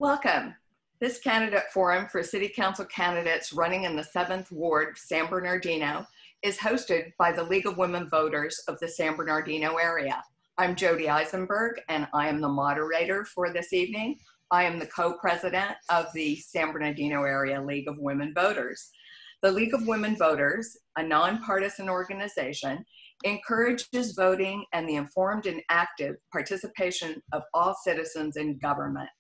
Welcome. This candidate forum for City Council candidates running in the 7th Ward, San Bernardino, is hosted by the League of Women Voters of the San Bernardino area. I'm Jody Eisenberg, and I am the moderator for this evening. I am the co-president of the San Bernardino Area League of Women Voters. The League of Women Voters, a nonpartisan organization, encourages voting and the informed and active participation of all citizens in government.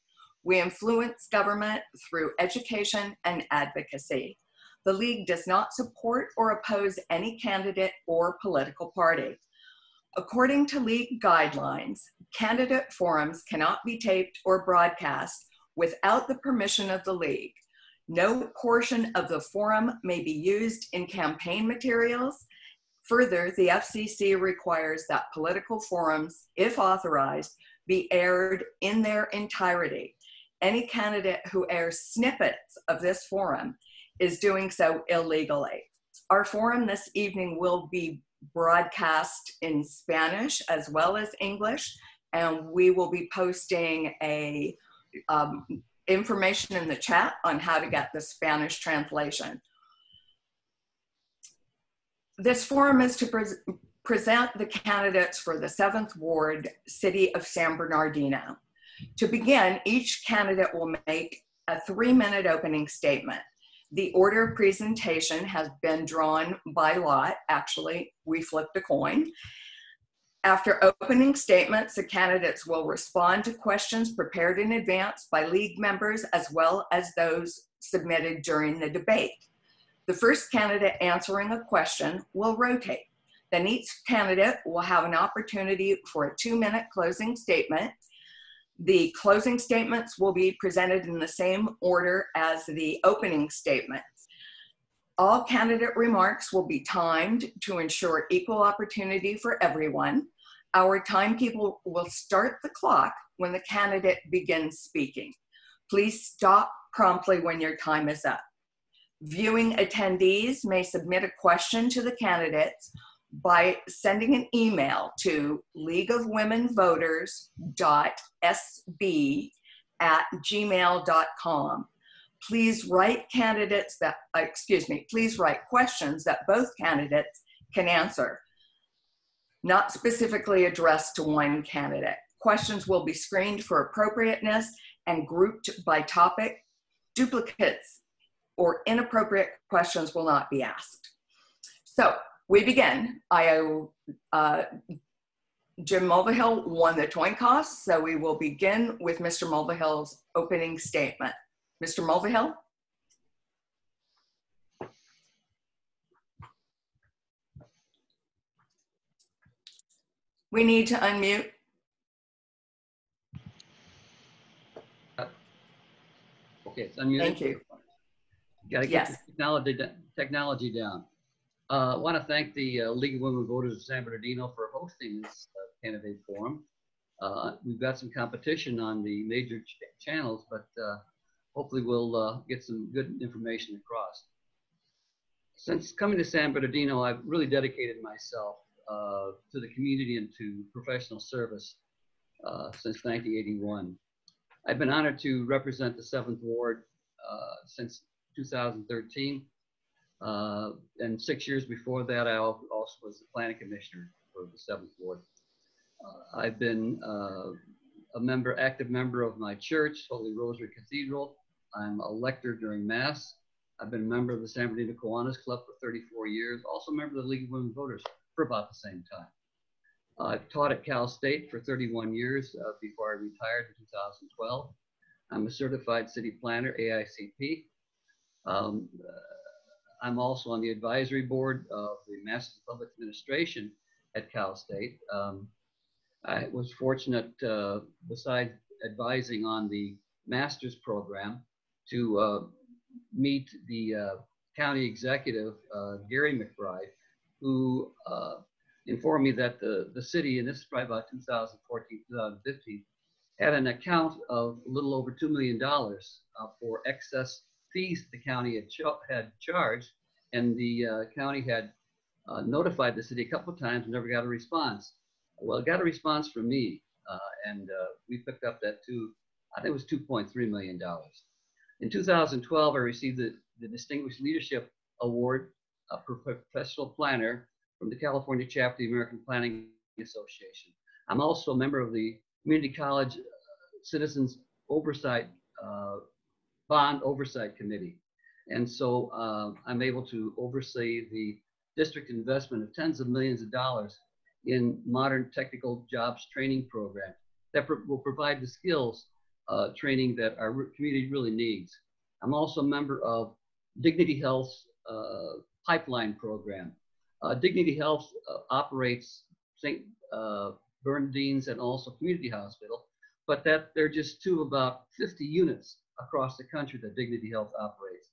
We influence government through education and advocacy. The League does not support or oppose any candidate or political party. According to League guidelines, candidate forums cannot be taped or broadcast without the permission of the League. No portion of the forum may be used in campaign materials. Further, the FCC requires that political forums, if authorized, be aired in their entirety. Any candidate who airs snippets of this forum is doing so illegally. Our forum this evening will be broadcast in Spanish as well as English, and we will be posting information in the chat on how to get the Spanish translation. This forum is to present the candidates for the 7th Ward, City of San Bernardino. To begin, each candidate will make a 3-minute opening statement. The order of presentation has been drawn by lot. Actually, we flipped a coin. After opening statements, the candidates will respond to questions prepared in advance by League members as well as those submitted during the debate. The first candidate answering a question will rotate. Then each candidate will have an opportunity for a 2-minute closing statement. The closing statements will be presented in the same order as the opening statements. All candidate remarks will be timed to ensure equal opportunity for everyone. Our timekeeper will start the clock when the candidate begins speaking. Please stop promptly when your time is up. Viewing attendees may submit a question to the candidates by sending an email to leagueofwomenvoters.sb@gmail.com. Please write please write questions that both candidates can answer, not specifically addressed to one candidate. Questions will be screened for appropriateness and grouped by topic. Duplicates or inappropriate questions will not be asked. So, we begin. Jim Mulvihill won the coin toss, so we will begin with Mr. Mulvihill's opening statement. Mr. Mulvihill? We need to unmute. Okay, it's unmuted. Thank you. Got to get the technology down. I want to thank the League of Women Voters of San Bernardino for hosting this candidate forum. We've got some competition on the major channels, but hopefully we'll get some good information across. Since coming to San Bernardino, I've really dedicated myself to the community and to professional service since 1981. I've been honored to represent the 7th Ward since 2013. And 6 years before that, I also was the planning commissioner for the 7th Ward. I've been active member of my church, Holy Rosary Cathedral. I'm a lector during Mass. I've been a member of the San Bernardino Kiwanis Club for 34 years, also a member of the League of Women Voters for about the same time. I've taught at Cal State for 31 years before I retired in 2012. I'm a certified city planner, AICP. I'm also on the advisory board of the Master's of Public Administration at Cal State. I was fortunate, besides advising on the master's program, to meet the county executive, Gary McBride, who informed me that the city, and this is probably about 2014, 2015, had an account of a little over $2 million for excess fees the county had charged, and the county had notified the city a couple of times and never got a response. Well, it got a response from me, and we picked up that $2 I think it was $2.3 million. In 2012, I received the Distinguished Leadership Award for Professional Planner from the California chapter of the American Planning Association. I'm also a member of the Community College Citizens Oversight Bond Oversight Committee. And so I'm able to oversee the district investment of tens of millions of dollars in modern technical jobs training programs that will provide the skills training that our community really needs. I'm also a member of Dignity Health's pipeline program. Dignity Health operates St. Bernardine's and also Community Hospital, but that they're just two about 50 units across the country that Dignity Health operates.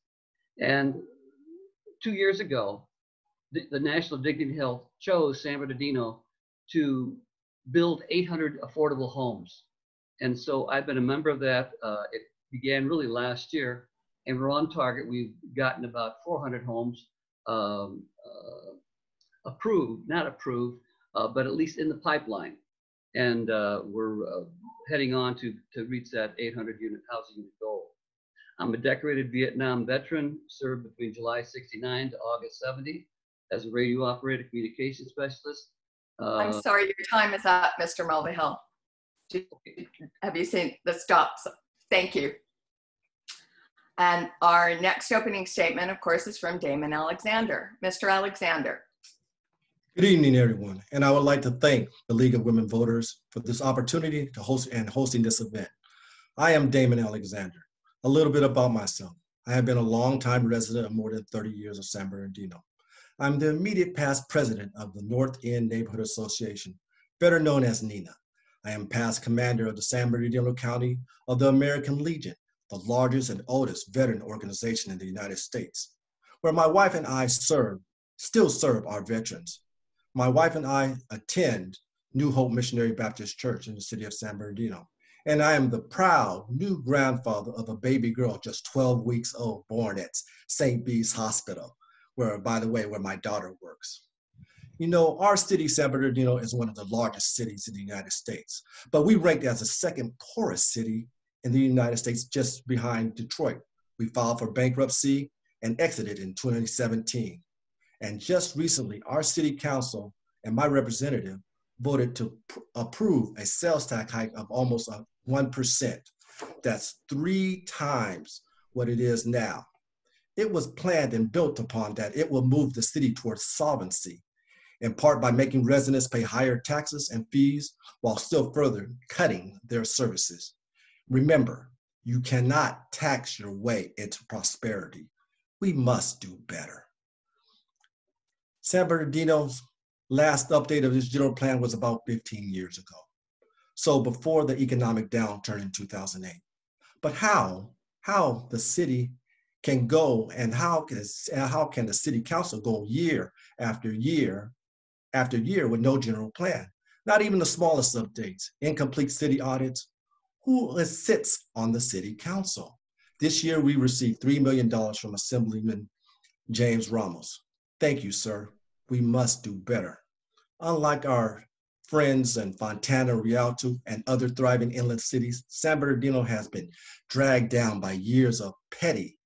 And 2 years ago, the National Dignity Health chose San Bernardino to build 800 affordable homes. And so I've been a member of that. It began really last year, and we're on target. We've gotten about 400 homes approved, not approved, but at least in the pipeline. And we're heading on to reach that 800 unit housing unit goal. I'm a decorated Vietnam veteran, served between July 69 to August 70 as a radio operator communication specialist. I'm sorry, your time is up, Mr. Mulvihill. Have you seen the stops? Thank you. And our next opening statement, of course, is from Damon Alexander. Mr. Alexander. Good evening, everyone. And I would like to thank the League of Women Voters for this opportunity to hosting this event. I am Damon Alexander. A little bit about myself. I have been a longtime resident of more than 30 years of San Bernardino. I'm the immediate past president of the North End Neighborhood Association, better known as NENA. I am past commander of the San Bernardino County of the American Legion, the largest and oldest veteran organization in the United States, where my wife and I still serve our veterans. My wife and I attend New Hope Missionary Baptist Church in the city of San Bernardino, and I am the proud new grandfather of a baby girl just 12 weeks old, born at St. Bede's Hospital, where, by the way, where my daughter works. You know, our city, San Bernardino, is one of the largest cities in the United States, but we ranked as the second poorest city in the United States, just behind Detroit. We filed for bankruptcy and exited in 2017. And just recently, our city council and my representative voted to approve a sales tax hike of almost 1%. That's 3 times what it is now. It was planned and built upon that it will move the city towards solvency, in part by making residents pay higher taxes and fees while still further cutting their services. Remember, you cannot tax your way into prosperity. We must do better. San Bernardino's last update of this general plan was about 15 years ago, so before the economic downturn in 2008. But how the city can go, and how can the city council go year after year after year with no general plan? Not even the smallest updates, incomplete city audits. Who sits on the city council? This year we received $3 million from Assemblyman James Ramos. Thank you, sir. We must do better. Unlike our friends in Fontana, Rialto, and other thriving inland cities, San Bernardino has been dragged down by years of petty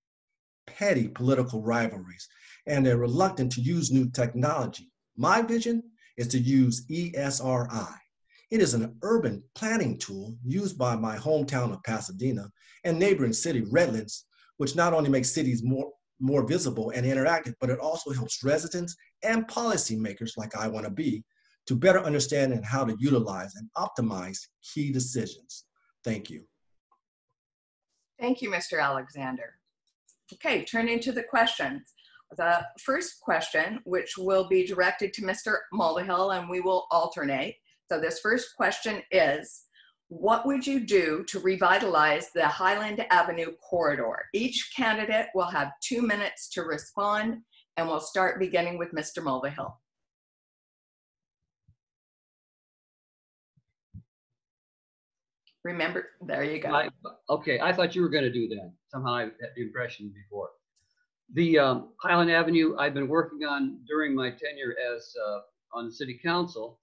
political rivalries, and they're reluctant to use new technology. My vision is to use ESRI. It is an urban planning tool used by my hometown of Pasadena and neighboring city, Redlands, which not only makes cities more visible and interactive, but it also helps residents and policymakers like I want to be to better understand and how to utilize and optimize key decisions. Thank you. Thank you, Mr. Alexander. Okay, turning to the questions. The first question, which will be directed to Mr. Mulvihill, and we will alternate. So this first question is, what would you do to revitalize the Highland Avenue corridor? Each candidate will have 2 minutes to respond, and we'll start beginning with Mr. Mulvihill. Remember, there you go. Okay, I thought you were going to do that. Somehow I had the impression before. The Highland Avenue I've been working on during my tenure as on the city council.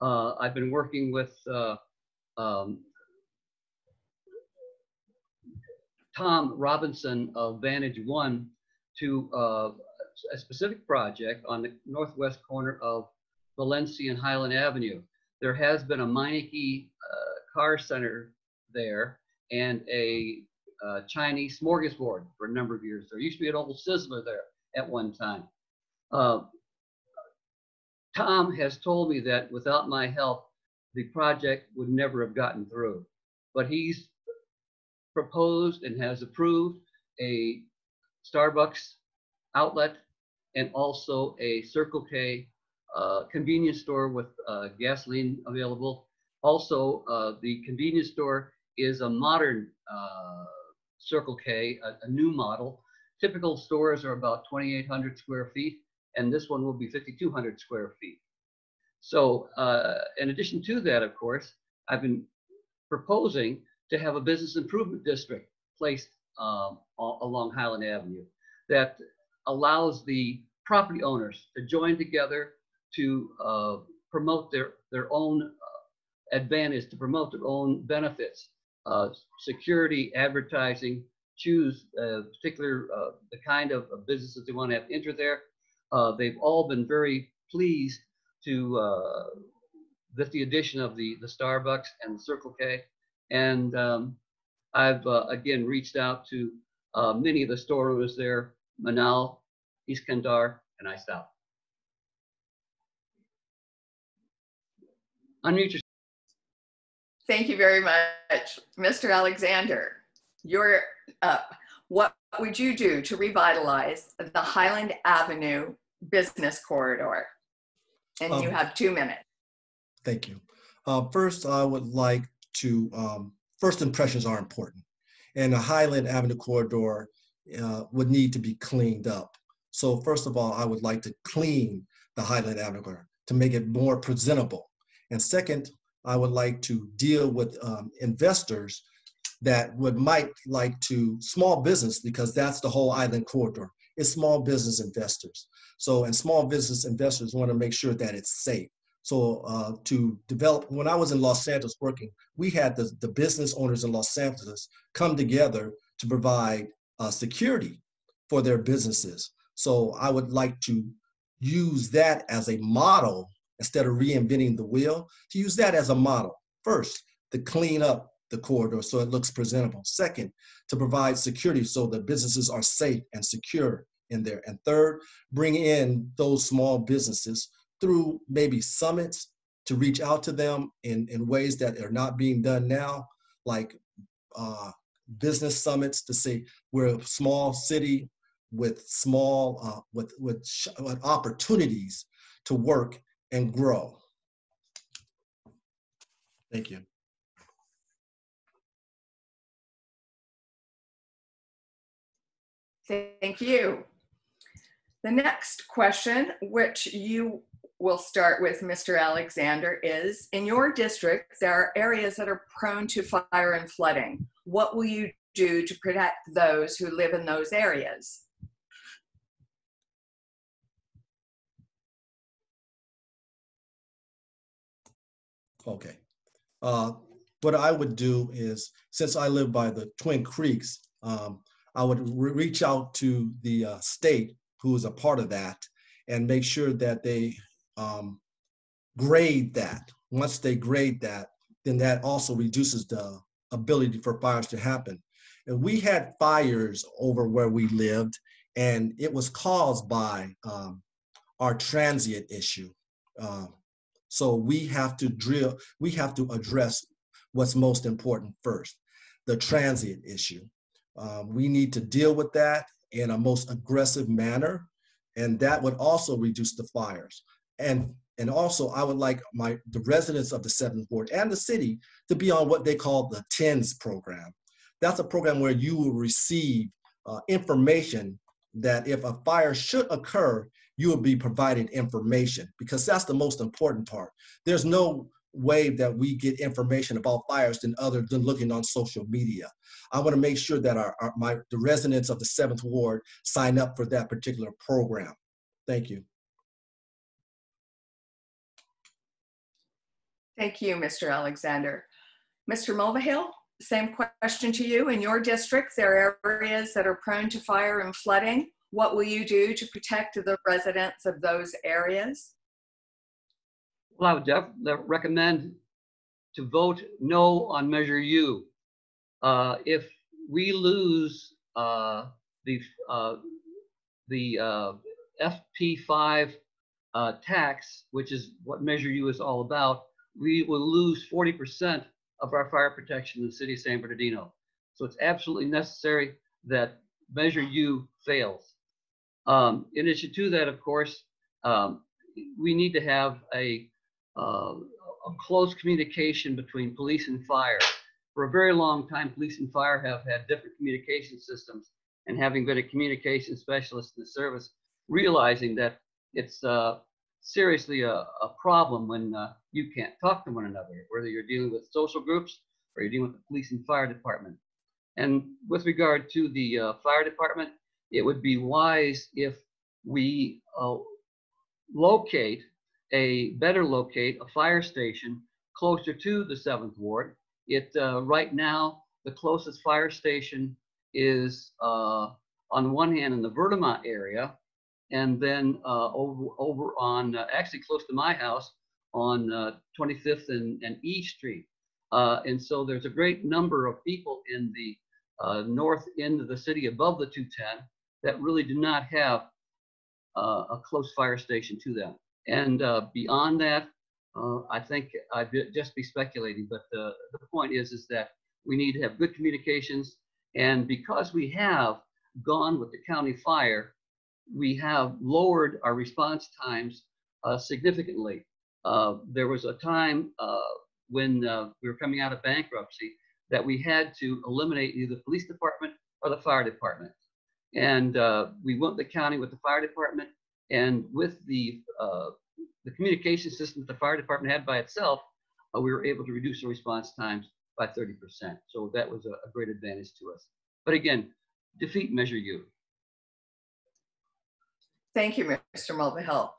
I've been working with Tom Robinson of Vantage One to a specific project on the northwest corner of Valencia and Highland Avenue. There has been a Meineke car center there and a Chinese smorgasbord for a number of years. There used to be an old Sizzler there at one time. Tom has told me that without my help, the project would never have gotten through. But he's proposed and has approved a Starbucks outlet and also a Circle K convenience store with gasoline available. Also, the convenience store is a modern Circle K, a new model. Typical stores are about 2,800 square feet, and this one will be 5,200 square feet. So in addition to that, of course, I've been proposing to have a business improvement district placed along Highland Avenue that allows the property owners to join together to promote their own advantage, to promote their own benefits, security, advertising, choose particular the kind of businesses they want to have enter there. They've all been very pleased to with the addition of the Starbucks and the Circle K. And I've again reached out to many of the store owners there, Manal, Iskandar, and Aysal. Unmute yourself. Thank you very much, Mr. Alexander. What would you do to revitalize the Highland Avenue business corridor? And you have 2 minutes. Thank you. First, I would like to, first impressions are important. And the Highland Avenue corridor would need to be cleaned up. So first of all, I would like to clean the Highland Avenue corridor to make it more presentable. And second, I would like to deal with investors that might like to, small business, because that's the whole island corridor. It's small business investors. So, and small business investors want to make sure that it's safe. So to develop, when I was in Los Santos working, we had the business owners in Los Santos come together to provide security for their businesses. So I would like to use that as a model instead of reinventing the wheel, to use that as a model. First, to clean up the corridor so it looks presentable. Second, to provide security so the businesses are safe and secure in there. And third, bring in those small businesses through maybe summits to reach out to them in ways that are not being done now, like business summits to say we're a small city with small, with opportunities to work and grow. Thank you. Thank you. The next question, which you will start with, Mr. Alexander, is, in your district, there are areas that are prone to fire and flooding. What will you do to protect those who live in those areas? Okay. What I would do is, since I live by the Twin Creeks, I would reach out to the state, who is a part of that, and make sure that they grade that. Once they grade that, then that also reduces the ability for fires to happen. And we had fires over where we lived, and it was caused by our transient issue. So we have to address what's most important first, the transient issue. We need to deal with that in a most aggressive manner, and that would also reduce the fires. And also, I would like the residents of the 7th Ward and the city to be on what they call the TENS program. That's a program where you will receive information that if a fire should occur, you will be provided information, because that's the most important part. There's no way that we get information about fires other than looking on social media. I want to make sure that the residents of the 7th Ward sign up for that particular program. Thank you. Thank you, Mr. Alexander. Mr. Mulvihill, same question to you. In your district, there are areas that are prone to fire and flooding. What will you do to protect the residents of those areas? Well, I would recommend to vote no on Measure U. If we lose the FP5 tax, which is what Measure U is all about, we will lose 40% of our fire protection in the city of San Bernardino. So it's absolutely necessary that Measure U fails. In addition to that, of course, we need to have a close communication between police and fire. For a very long time, police and fire have had different communication systems, and having been a communication specialist in the service, realizing that it's seriously a problem when you can't talk to one another, whether you're dealing with social groups or you're dealing with the police and fire department. And with regard to the fire department, it would be wise if we better locate a fire station closer to the 7th Ward. Right now, the closest fire station is on one hand in the Vertimont area, and then over on, actually close to my house, on 25th and E Street. And so there's a great number of people in the north end of the city above the 210 that really do not have a close fire station to them. And beyond that, I think I'd just be speculating, but the point is that we need to have good communications. And because we have gone with the county fire, we have lowered our response times significantly. There was a time when we were coming out of bankruptcy that we had to eliminate either the police department or the fire department. And we went to the county with the fire department, and with the communication system that the fire department had by itself, we were able to reduce the response times by 30%. So that was a great advantage to us. But again, defeat Measure U. Thank you, Mr. Mulvihill.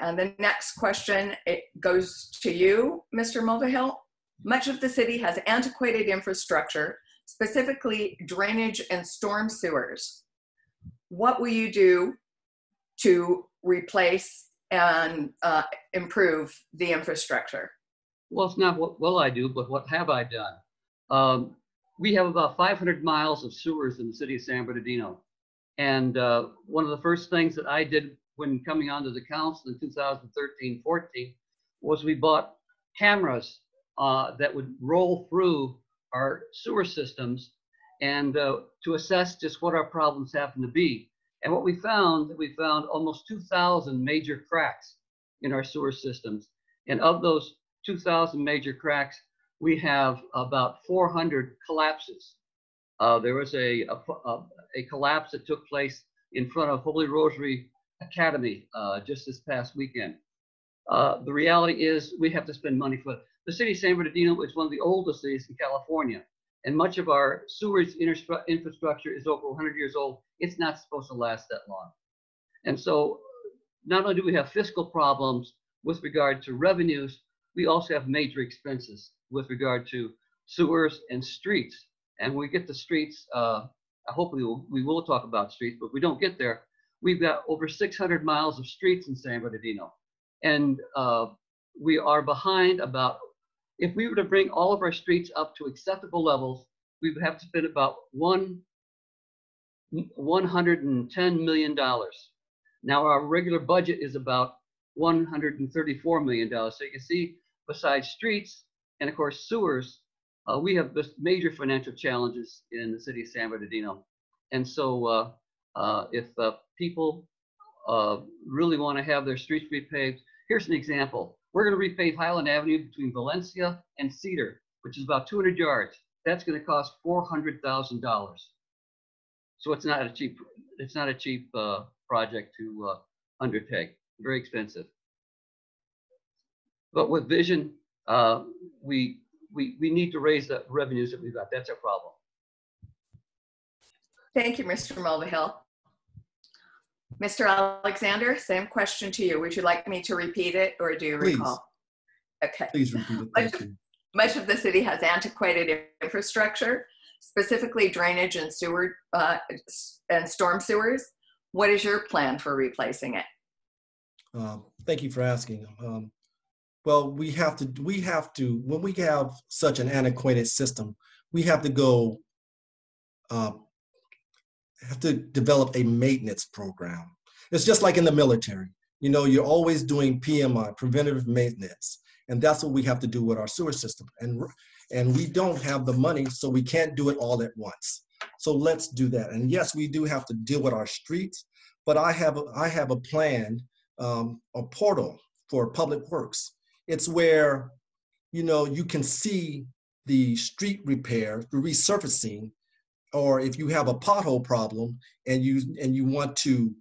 And the next question, it goes to you, Mr. Mulvihill. Much of the city has antiquated infrastructure, specifically drainage and storm sewers. What will you do to replace and improve the infrastructure? Well, it's not what will I do, but what have I done? We have about 500 miles of sewers in the city of San Bernardino. And one of the first things that I did when coming onto the council in 2013-14 was we bought cameras that would roll through our sewer systems and to assess just what our problems happen to be. And what we found almost 2,000 major cracks in our sewer systems. And of those 2,000 major cracks, we have about 400 collapses. There was a collapse that took place in front of Holy Rosary Academy just this past weekend. The reality is we have to spend money for it. The city of San Bernardino is one of the oldest cities in California, and much of our sewage infrastructure is over 100 years old. It's not supposed to last that long. And so not only do we have fiscal problems with regard to revenues, we also have major expenses with regard to sewers and streets. And when we get to streets, hopefully we will talk about streets, but if we don't get there, we've got over 600 miles of streets in San Bernardino. And we are behind about, if we were to bring all of our streets up to acceptable levels, we would have to spend about $110 million. Now our regular budget is about $134 million. So you can see, besides streets and of course sewers, we have this major financial challenges in the city of San Bernardino. And so if people really want to have their streets repaved, here's an example. We're going to repave Highland Avenue between Valencia and Cedar, which is about 200 yards. That's going to cost $400,000. So it's not a cheap project to undertake. Very expensive. But with vision, we need to raise the revenues that we've got. That's our problem. Thank you, Mr. Mulvihill. Mr. Alexander, same question to you. Would you like me to repeat it, or do you recall? Okay. Please repeat it. Thank you. Much of the city has antiquated infrastructure, specifically drainage and sewer and storm sewers. What is your plan for replacing it? Thank you for asking. Well, we have to, when we have such an antiquated system, we have to go, have to develop a maintenance program. It's just like in the military. You know, you're always doing PMI, preventative maintenance. And that's what we have to do with our sewer system. And we don't have the money, so we can't do it all at once. So let's do that. And yes, we do have to deal with our streets, but I have a plan, a portal for public works. It's where, you know, you can see the street repair, the resurfacing, or if you have a pothole problem and you want to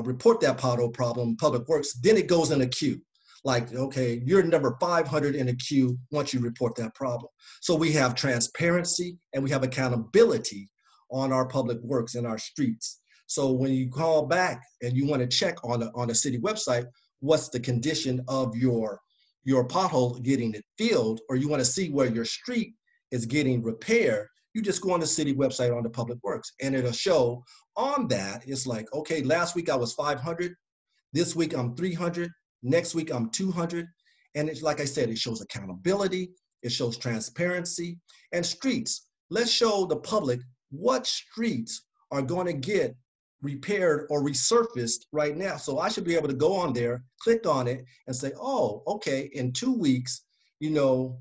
report that pothole problem, public works, then it goes in a queue. Like, okay, you're number 500 in a queue once you report that problem. So we have transparency and we have accountability on our public works and our streets. So when you call back and you want to check on the city website, what's the condition of your pothole getting it filled, or you want to see where your street is getting repaired, you just go on the city website on the public works and it'll show on that. It's like, okay, last week I was 500, this week I'm 300, next week I'm 200. And it's like I said, it shows accountability, it shows transparency. And streets, let's show the public what streets are going to get repaired or resurfaced right now. So I should be able to go on there, click on it and say, oh, okay, in 2 weeks, you know,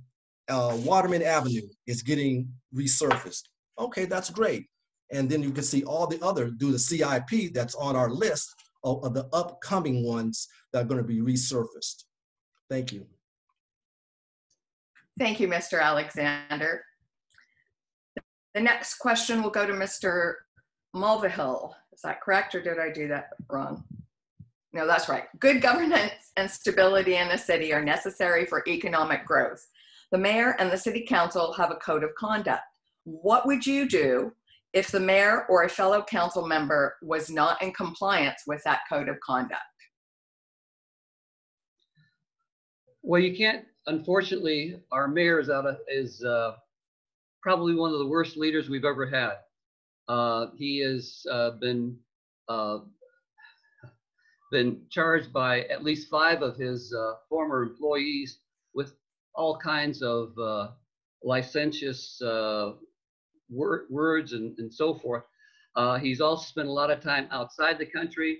Waterman Avenue is getting resurfaced. Okay, that's great. And then you can see all the other, do the CIP that's on our list of the upcoming ones that are going to be resurfaced. Thank you. Thank you, Mr. Alexander. The next question will go to Mr. Mulvihill. Is that correct, or did I do that wrong? No, that's right. Good governance and stability in a city are necessary for economic growth. The mayor and the city council have a code of conduct. What would you do if the mayor or a fellow council member was not in compliance with that code of conduct? Well, you can't, unfortunately, our mayor is probably one of the worst leaders we've ever had. He has been charged by at least 5 of his former employees with all kinds of licentious words and so forth. He's also spent a lot of time outside the country,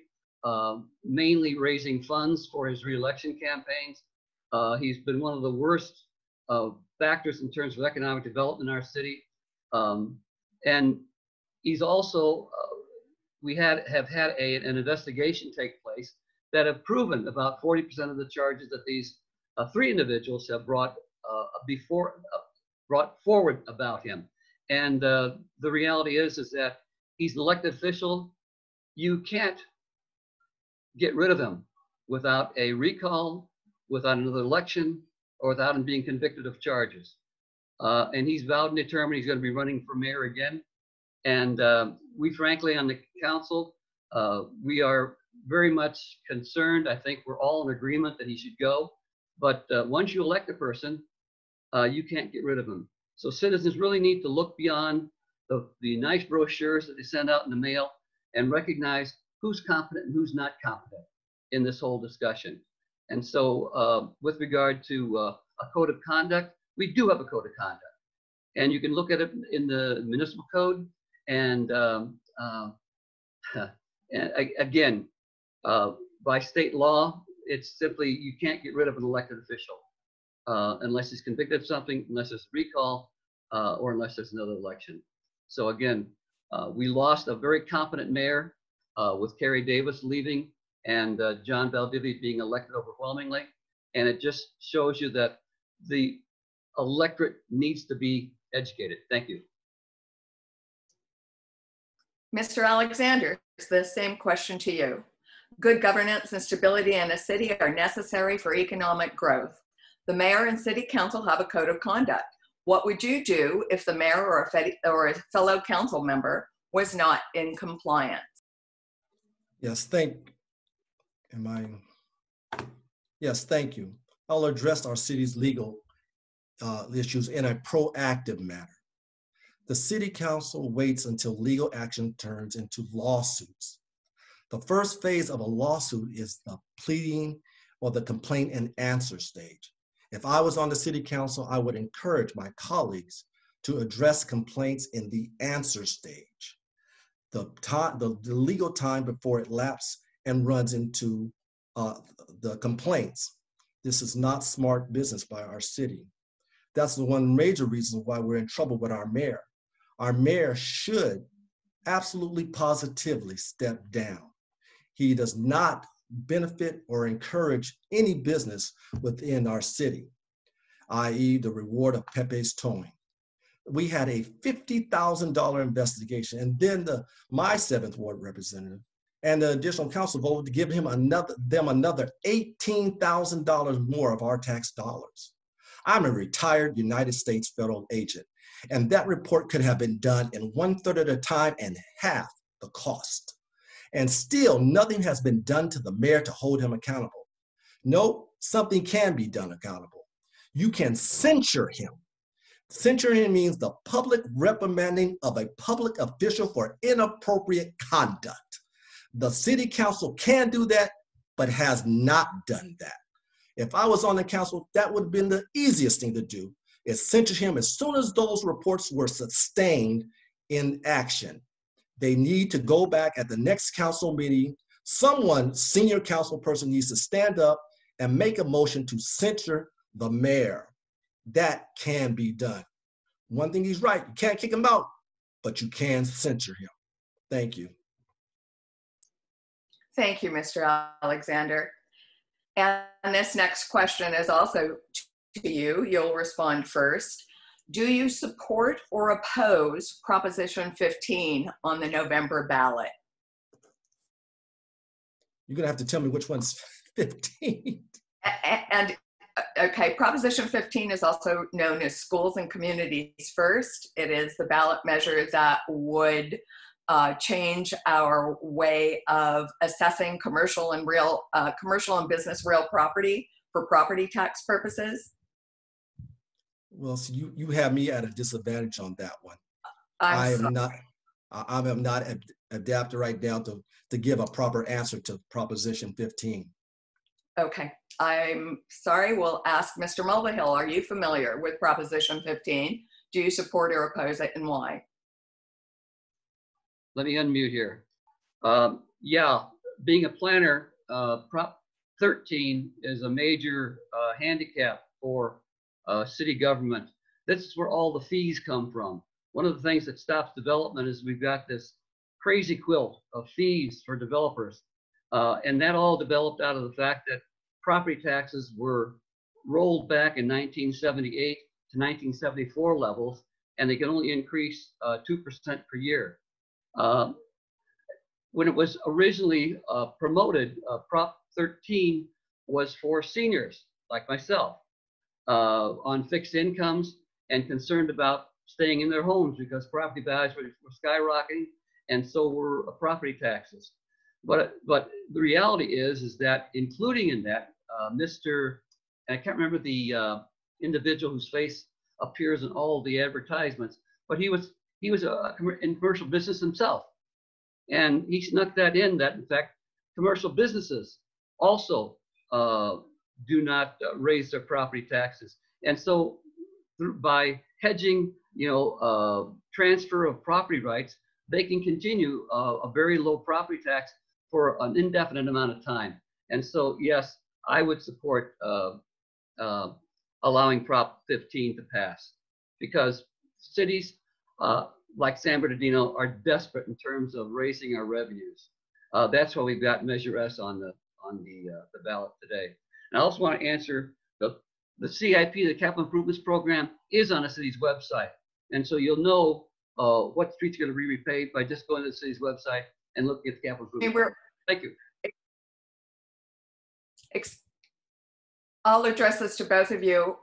mainly raising funds for his reelection campaigns. He's been one of the worst factors in terms of economic development in our city. And he's also, we have had an investigation take place that have proven about 40% of the charges that these 3 individuals have brought forward about him. And the reality is that he's an elected official. You can't get rid of him without a recall, without another election, or without him being convicted of charges. And he's vowed and determined he's going to be running for mayor again. And we frankly on the council, we are very much concerned. I think we're all in agreement that he should go. But once you elect a person, you can't get rid of him. So citizens really need to look beyond the nice brochures that they send out in the mail and recognize who's competent and who's not competent in this whole discussion. And so with regard to a code of conduct, we do have a code of conduct. And you can look at it in the municipal code. And again, by state law, it's simply you can't get rid of an elected official unless he's convicted of something, unless there's a recall, or unless there's another election. So again, we lost a very competent mayor with Kerry Davis leaving and John Valdivia being elected overwhelmingly. And it just shows you that the electorate needs to be educated. Thank you. Mr. Alexander, it's the same question to you. Good governance and stability in a city are necessary for economic growth. The mayor and city council have a code of conduct. What would you do if the mayor or a fellow council member was not in compliance? Yes, thank you. I'll address our city's legal issues in a proactive manner. The City Council waits until legal action turns into lawsuits. The first phase of a lawsuit is the pleading or the complaint and answer stage. If I was on the City Council, I would encourage my colleagues to address complaints in the answer stage. The legal time before it lapses and runs into the complaints. This is not smart business by our city. That's the one major reason why we're in trouble with our mayor. Our mayor should absolutely positively step down. He does not benefit or encourage any business within our city, i.e. the reward of Pepe's towing. We had a $50,000 investigation, and then my 7th Ward representative and the additional council voted to give him another $18,000 more of our tax dollars. I'm a retired United States federal agent, and that report could have been done in 1/3 of the time and half the cost. And still, nothing has been done to the mayor to hold him accountable. No, something can be done accountable. You can censure him. Censuring means the public reprimanding of a public official for inappropriate conduct. The City Council can do that, but has not done that. If I was on the council, that would have been the easiest thing to do, is censure him as soon as those reports were sustained in action. They need to go back at the next council meeting. Someone, senior council person, needs to stand up and make a motion to censure the mayor. That can be done. One thing he's right, you can't kick him out, but you can censure him. Thank you. Thank you, Mr. Alexander. And this next question is also to you. You'll respond first. Do you support or oppose Proposition 15 on the November ballot? You're gonna have to tell me which one's 15. And okay, Proposition 15 is also known as Schools and Communities First. It is the ballot measure that would change our way of assessing commercial and business real property for property tax purposes. Well, so you have me at a disadvantage on that one. I am not adapted right now to give a proper answer to Proposition 15. Okay, I'm sorry. We'll ask Mr. Mulvihill. Are you familiar with Proposition 15? Do you support or oppose it, and why? Let me unmute here. Yeah, being a planner, Prop 13 is a major handicap for city government. This is where all the fees come from. One of the things that stops development is we've got this crazy quilt of fees for developers. And that all developed out of the fact that property taxes were rolled back in 1978 to 1974 levels, and they can only increase 2% per year. When it was originally promoted, Prop 13 was for seniors like myself on fixed incomes and concerned about staying in their homes because property values were skyrocketing, and so were property taxes. But the reality is that including in that, I can't remember the individual whose face appears in all the advertisements, but he was in commercial business himself, and he snuck that in fact commercial businesses also do not raise their property taxes, and so by hedging, transfer of property rights, they can continue a very low property tax for an indefinite amount of time. And so, yes, I would support allowing Prop 15 to pass, because cities like San Bernardino are desperate in terms of raising our revenues. That's why we've got Measure S on the ballot today. And I also want to answer the CIP, the Capital Improvements Program, is on the city's website, and so you'll know what streets are going to be repaid by just going to the city's website and looking at the capital improvement. Thank you. I'll address this to both of you.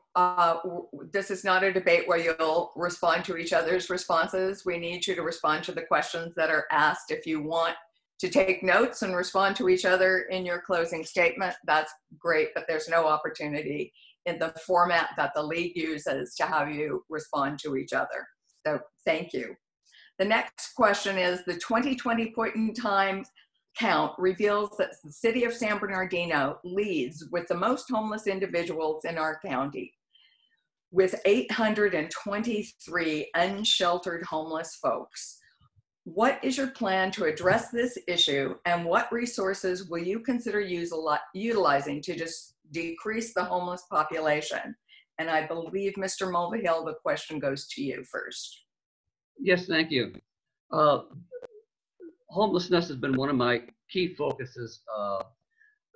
This is not a debate where you'll respond to each other's responses. We need you to respond to the questions that are asked. If you want to take notes and respond to each other in your closing statement, that's great, but there's no opportunity in the format that the league uses to have you respond to each other. So thank you. The next question is, the 2020 point in time count reveals that the city of San Bernardino leads with the most homeless individuals in our county, with 823 unsheltered homeless folks. What is your plan to address this issue, and what resources will you consider utilizing to just decrease the homeless population? And I believe, Mr. Mulvihill, the question goes to you first. Yes, thank you. Homelessness has been one of my key focuses.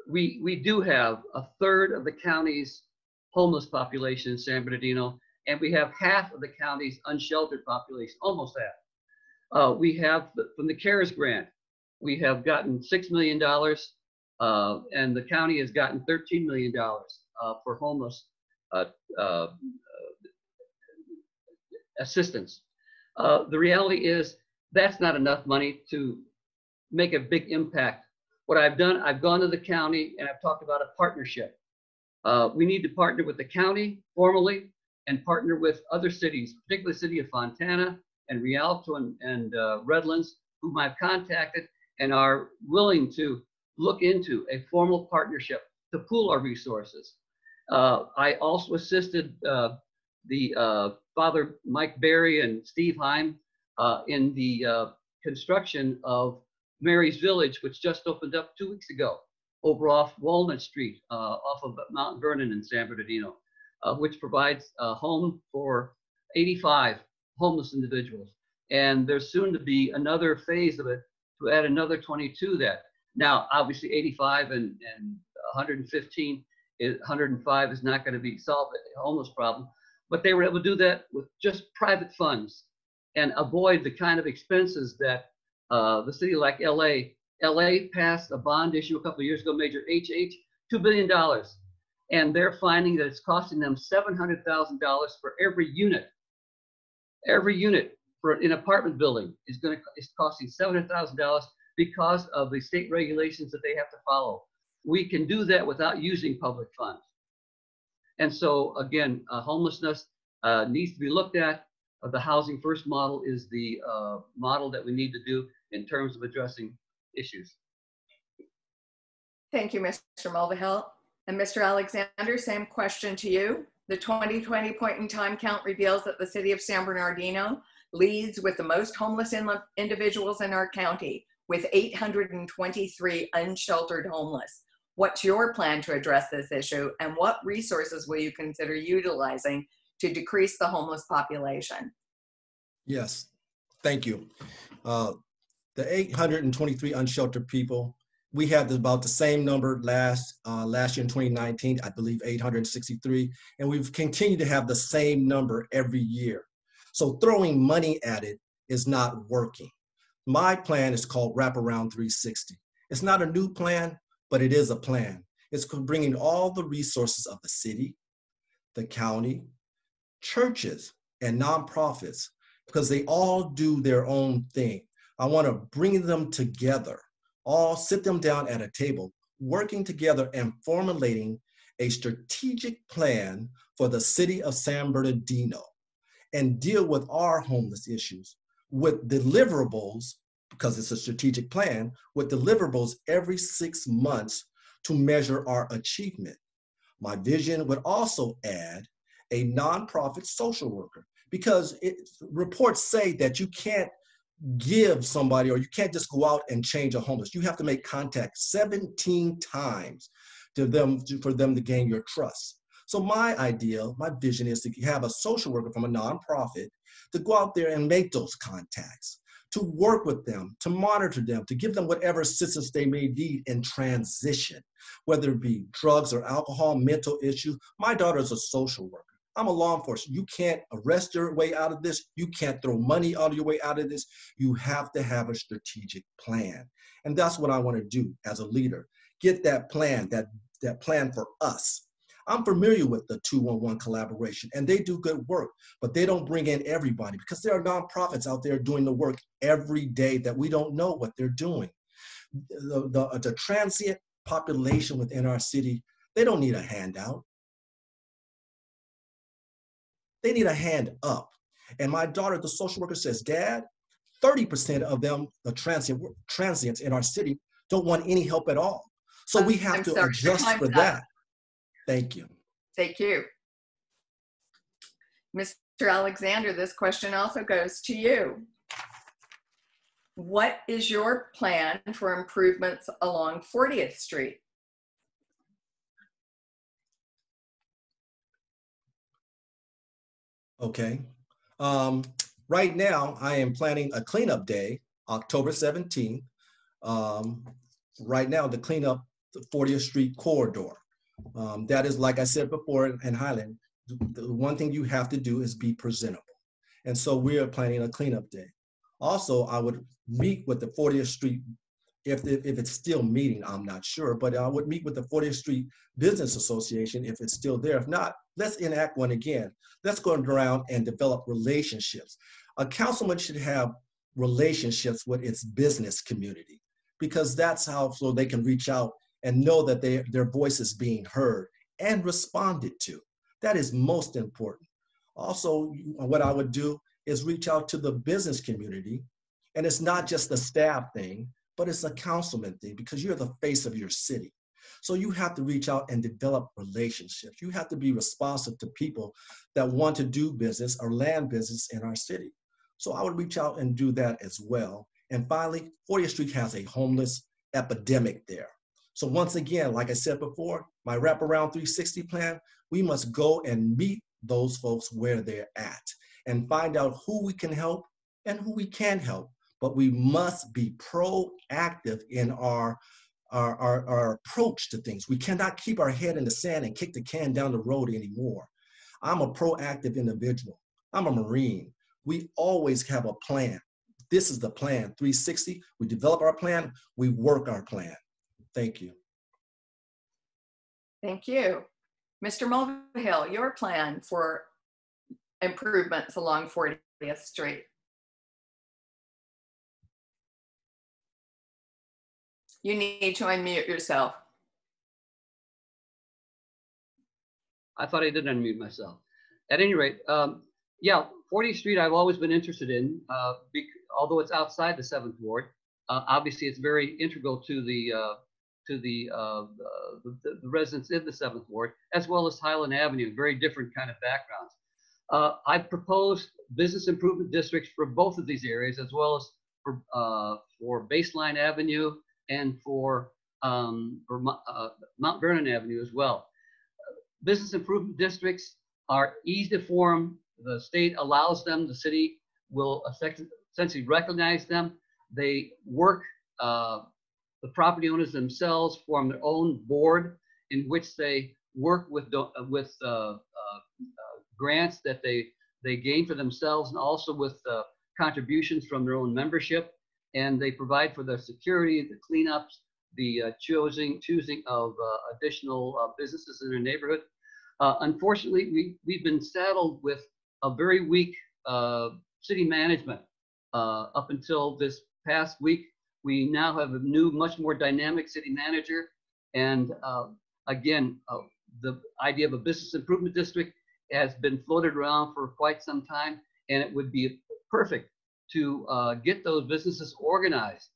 We do have a third of the county's homeless population in San Bernardino, and we have half of the county's unsheltered population, almost half. We have, from the CARES grant, we have gotten $6 million, and the county has gotten $13 million for homeless assistance. The reality is that's not enough money to make a big impact. What I've done, I've gone to the county and I've talked about a partnership. We need to partner with the county formally and partner with other cities, particularly the city of Fontana and Rialto and Redlands, whom I've contacted and are willing to look into a formal partnership to pool our resources. I also assisted Father Mike Berry and Steve Heim in the construction of Mary's Village, which just opened up 2 weeks ago, over off Walnut Street, off of Mount Vernon in San Bernardino, which provides a home for 85 homeless individuals. And there's soon to be another phase of it to add another 22 that. Now, obviously 85 and 115, 105 is not going to be solved the homeless problem, but they were able to do that with just private funds and avoid the kind of expenses that the city like LA passed a bond issue a couple of years ago, Major HH, $2 billion. And they're finding that it's costing them $700,000 for every unit. Every unit for an apartment building is costing $700,000 because of the state regulations that they have to follow. We can do that without using public funds. And so again, homelessness needs to be looked at. The Housing First model is the model that we need to do in terms of addressing issues. Thank you, Mr. Mulvihill. And Mr. Alexander, same question to you. The 2020 point in time count reveals that the city of San Bernardino leads with the most homeless individuals in our county, with 823 unsheltered homeless. What's your plan to address this issue, and what resources will you consider utilizing to decrease the homeless population? Yes, thank you. The 823 unsheltered people, we had about the same number last year in 2019, I believe 863, and we've continued to have the same number every year. So throwing money at it is not working. My plan is called Wraparound 360. It's not a new plan, but it is a plan. It's bringing all the resources of the city, the county, churches, and nonprofits, because they all do their own thing. I want to bring them together, all sit them down at a table, working together and formulating a strategic plan for the city of San Bernardino and deal with our homeless issues with deliverables, because it's a strategic plan, with deliverables every 6 months to measure our achievement. My vision would also add a nonprofit social worker, because reports say that you can't give somebody, or you can't just go out and change a homeless. You have to make contact 17 times for them to gain your trust. So my vision is to have a social worker from a nonprofit to go out there and make those contacts, to work with them, to monitor them, to give them whatever assistance they may need in transition, whether it be drugs or alcohol, mental issues. My daughter is a social worker. I'm a law enforcement. You can't arrest your way out of this. You can't throw money out of your way out of this. You have to have a strategic plan. And that's what I want to do as a leader. Get that plan, that plan for us. I'm familiar with the 211 collaboration, and they do good work, but they don't bring in everybody, because there are nonprofits out there doing the work every day that we don't know what they're doing. The transient population within our city, they don't need a handout. They need a hand up. And my daughter, the social worker, says, Dad, 30% of them, the transients in our city, don't want any help at all. So we have to adjust for that. Thank you. Thank you. Mr. Alexander, this question also goes to you. What is your plan for improvements along 40th Street? Okay. Right now, I am planning a cleanup day, October 17th. Right now, to clean up the 40th Street corridor. That is, like I said before in Highland, the one thing you have to do is be presentable. And so we are planning a cleanup day. Also, I would meet with the 40th Street, if it's still meeting, I'm not sure, but I would meet with the 40th Street Business Association if it's still there. If not, let's enact one again. Let's go around and develop relationships. A councilman should have relationships with its business community, because that's how, so they can reach out and know that their voice is being heard and responded to. That is most important. Also, what I would do is reach out to the business community. And it's not just a staff thing, but it's a councilman thing, because you're the face of your city. So you have to reach out and develop relationships. You have to be responsive to people that want to do business or land business in our city. So I would reach out and do that as well. And finally, 40th Street has a homeless epidemic there. So once again, like I said before, my wraparound 360 plan, we must go and meet those folks where they're at and find out who we can help and who we can help. But we must be proactive in our approach to things. We cannot keep our head in the sand and kick the can down the road anymore. I'm a proactive individual. I'm a Marine. We always have a plan. This is the plan, 360. We develop our plan, we work our plan. Thank you. Thank you. Mr. Mulvihill, your plan for improvements along 40th Street. You need to unmute yourself. I thought I did unmute myself. At any rate, yeah, 40th Street I've always been interested in, although it's outside the 7th Ward. Obviously, it's very integral to the residents in the 7th Ward, as well as Highland Avenue, very different kind of backgrounds. I've proposed business improvement districts for both of these areas, as well as for Baseline Avenue and for Mount Vernon Avenue as well. Business improvement districts are easy to form. The state allows them. The city will essentially recognize them. They work, the property owners themselves form their own board in which they work with grants that they gain for themselves, and also with contributions from their own membership. And they provide for the security, the cleanups, the choosing of additional businesses in their neighborhood. Unfortunately, we've been saddled with a very weak city management up until this past week. We now have a new, much more dynamic city manager. And again, the idea of a business improvement district has been floated around for quite some time, and it would be perfect to get those businesses organized.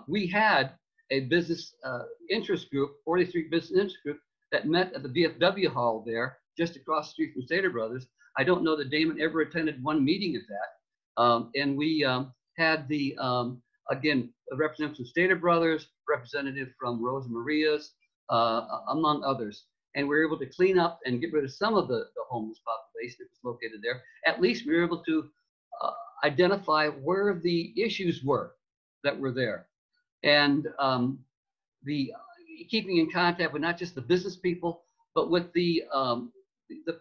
We had a business interest group, 40th Street Business Interest Group, that met at the VFW hall there, just across the street from Stater Brothers. I don't know that Damon ever attended one meeting of that. And we had the, again, a representative from Stater Brothers, representative from Rosa Maria's, among others. And we were able to clean up and get rid of some of the homeless population that was located there. At least we were able to identify where the issues were that were there. And keeping in contact with not just the business people, but with the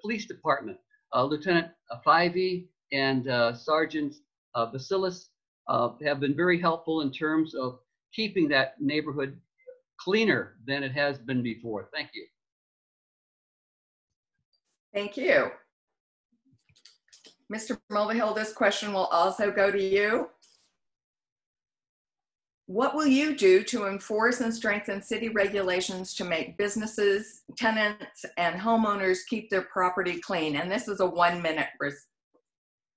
police department. Lieutenant Fivey and Sergeant Basilis have been very helpful in terms of keeping that neighborhood cleaner than it has been before. Thank you. Thank you. Mr. Mulvihill, this question will also go to you. What will you do to enforce and strengthen city regulations to make businesses, tenants, and homeowners keep their property clean? And this is a 1-minute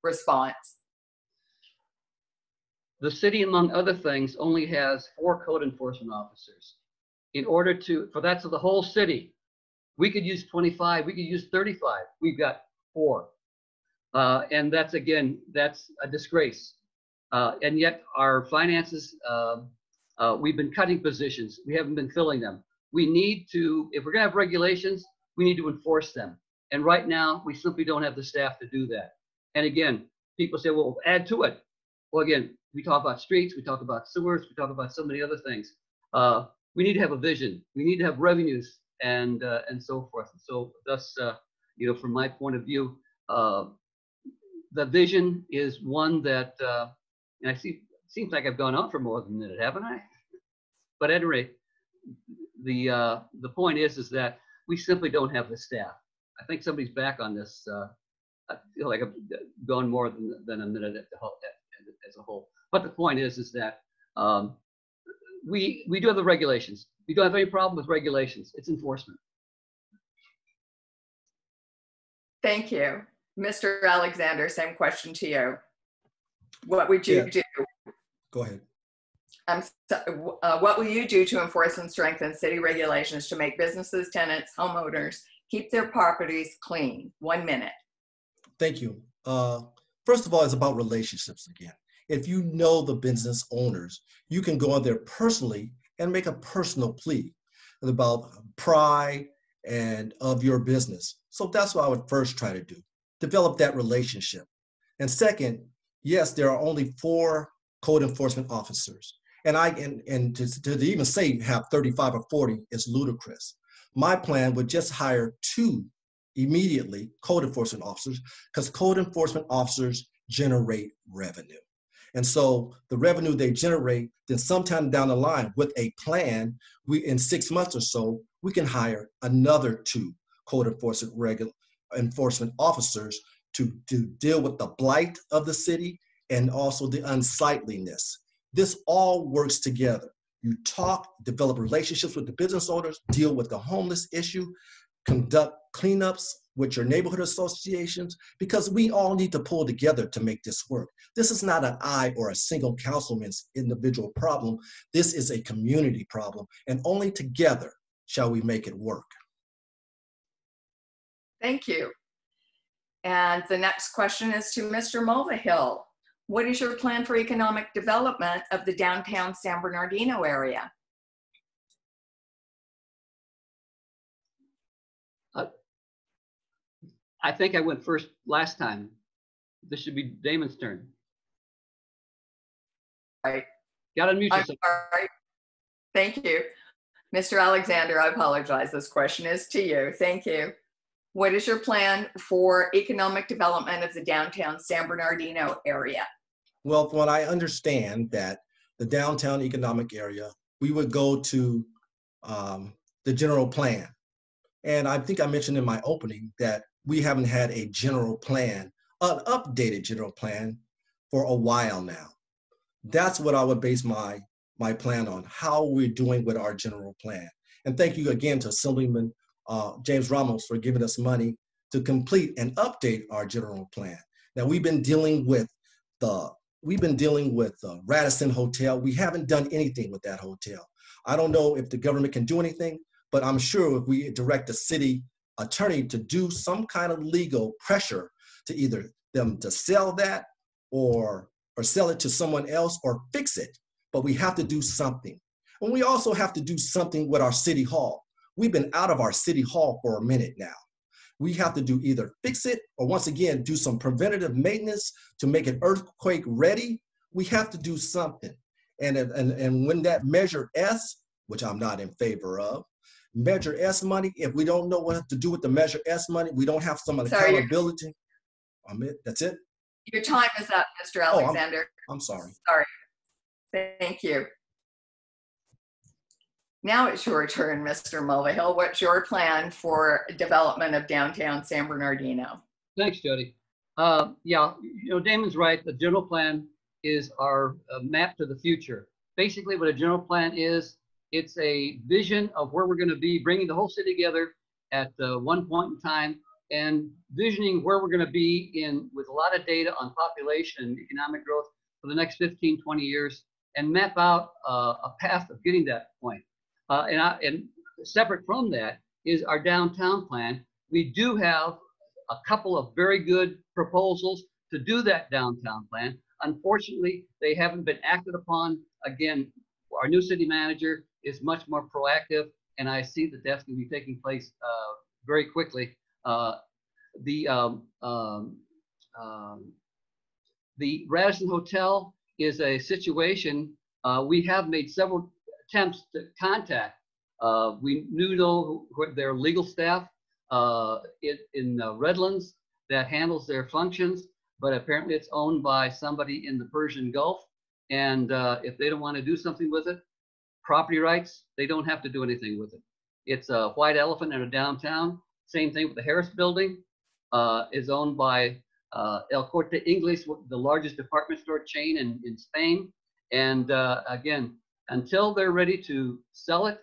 response. The city, among other things, only has 4 code enforcement officers. In order to, for that's the whole city. We could use 25, we could use 35. We've got 4. And that's, again, that's a disgrace. And yet our finances, we've been cutting positions. We haven't been filling them. We need to, if we're gonna have regulations, we need to enforce them. And right now, we simply don't have the staff to do that. And again, people say, well, add to it. Well, again, we talk about streets, we talk about sewers, we talk about so many other things. We need to have a vision. We need to have revenues and so forth. So thus, you know, from my point of view, the vision is one that, and I see, it seems like I've gone on for more than a minute, haven't I? But at any rate, the point is that we simply don't have the staff. I think somebody's back on this. I feel like I've gone more than a minute as a whole. But the point is that we do have the regulations. We don't have any problem with regulations. It's enforcement. Thank you. Mr. Alexander, same question to you. What would you do? Go ahead. What will you do to enforce and strengthen city regulations to make businesses, tenants, homeowners keep their properties clean? 1 minute. Thank you. First of all, it's about relationships again. If you know the business owners, you can go on there personally and make a personal plea about pride and of your business. So that's what I would first try to do, develop that relationship. And second, yes, there are only 4 code enforcement officers. And to even say have 35 or 40 is ludicrous. My plan would just hire 2 immediately code enforcement officers, because code enforcement officers generate revenue. And so the revenue they generate, then sometime down the line with a plan, in 6 months or so, we can hire another 2 code enforcement officers to deal with the blight of the city and also the unsightliness. This all works together. You talk, develop relationships with the business owners, deal with the homeless issue, conduct cleanups with your neighborhood associations, because we all need to pull together to make this work. This is not an I or a single councilman's individual problem. This is a community problem, and only together shall we make it work. Thank you. And the next question is to Mr. Mulvihill. What is your plan for economic development of the downtown San Bernardino area? I think I went first last time. This should be Damon's turn. Right. Got to unmute yourself. Sorry. Thank you. Mr. Alexander, I apologize. This question is to you. Thank you. What is your plan for economic development of the downtown San Bernardino area? Well, from what I understand that the downtown economic area, we would go to the general plan. And I think I mentioned in my opening that we haven't had a general plan, an updated general plan for a while now. That's what I would base my plan on, how we're doing with our general plan. And thank you again to Assemblyman James Ramos for giving us money to complete and update our general plan. Now we've been dealing with the Radisson Hotel. We haven't done anything with that hotel. I don't know if the government can do anything, but I'm sure if we direct the city attorney to do some kind of legal pressure to either them to sell that or sell it to someone else or fix it, but we have to do something. And we also have to do something with our city hall. We've been out of our city hall for a minute now. We have to do either fix it or once again, do some preventative maintenance to make it earthquake ready. We have to do something. And when that Measure S, which I'm not in favor of, Measure S money, if we don't know what to do with the Measure S money, we don't have some accountability. That's it? Your time is up, Mr. Alexander. Oh, I'm sorry. Sorry. Thank you. Now it's your turn, Mr. Mulvihill. What's your plan for development of downtown San Bernardino? Thanks, Jody. Yeah, you know, Damon's right. The general plan is our map to the future. basically what a general plan is, it's a vision of where we're going to be, bringing the whole city together at one point in time, and visioning where we're going to be in with a lot of data on population and economic growth for the next 15, 20 years, and map out a path of getting that point. And separate from that is our downtown plan. We do have a couple of very good proposals to do that downtown plan. Unfortunately, they haven't been acted upon. Again, our new city manager is much more proactive, and I see that that's going to be taking place very quickly. The Radisson Hotel is a situation. We have made several attempts to contact. We know their legal staff in Redlands that handles their functions, but apparently it's owned by somebody in the Persian Gulf. And if they don't want to do something with it, property rights, they don't have to do anything with it. It's a white elephant in a downtown. Same thing with the Harris Building, is owned by El Corte Inglés, the largest department store chain in Spain. And again, until they're ready to sell it,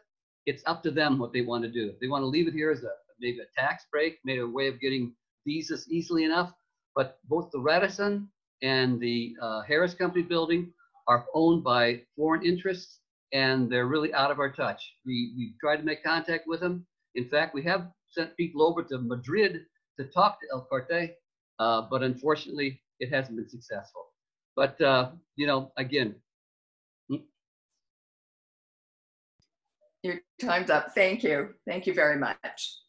it's up to them what they want to do. If they want to leave it here as maybe a tax break, maybe a way of getting visas easily enough. But both the Radisson and the Harris Company building are owned by foreign interests, and they're really out of our touch. We've tried to make contact with them. In fact, we have sent people over to Madrid to talk to El Corte, but unfortunately, it hasn't been successful. But, you know, again. Your time's up. Thank you. Thank you very much.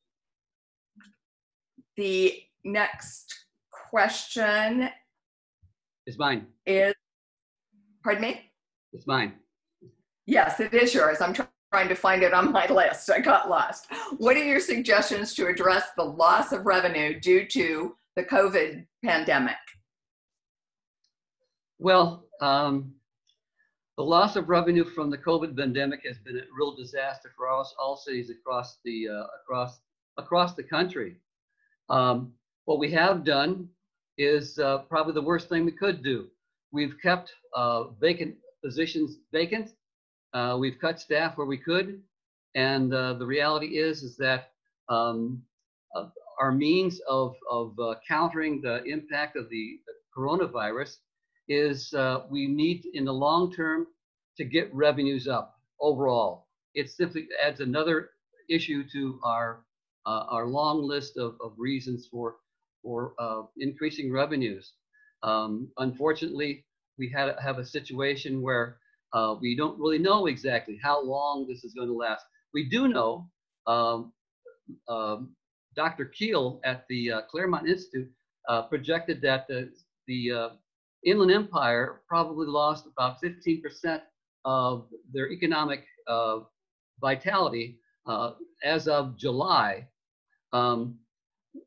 The next question is mine. Pardon me? It's mine. Yes, it is yours. I'm trying to find it on my list. I got lost. What are your suggestions to address the loss of revenue due to the COVID pandemic? Well, the loss of revenue from the COVID pandemic has been a real disaster for all cities across the country. What we have done is probably the worst thing we could do. We've kept vacant positions vacant. We've cut staff where we could, and the reality is that our means of countering the impact of the coronavirus is we need in the long term to get revenues up overall. It simply adds another issue to our long list of reasons for increasing revenues. Unfortunately, we have a situation where we don't really know exactly how long this is going to last. We do know Dr. Keel at the Claremont Institute projected that the Inland Empire probably lost about 15% of their economic vitality as of July.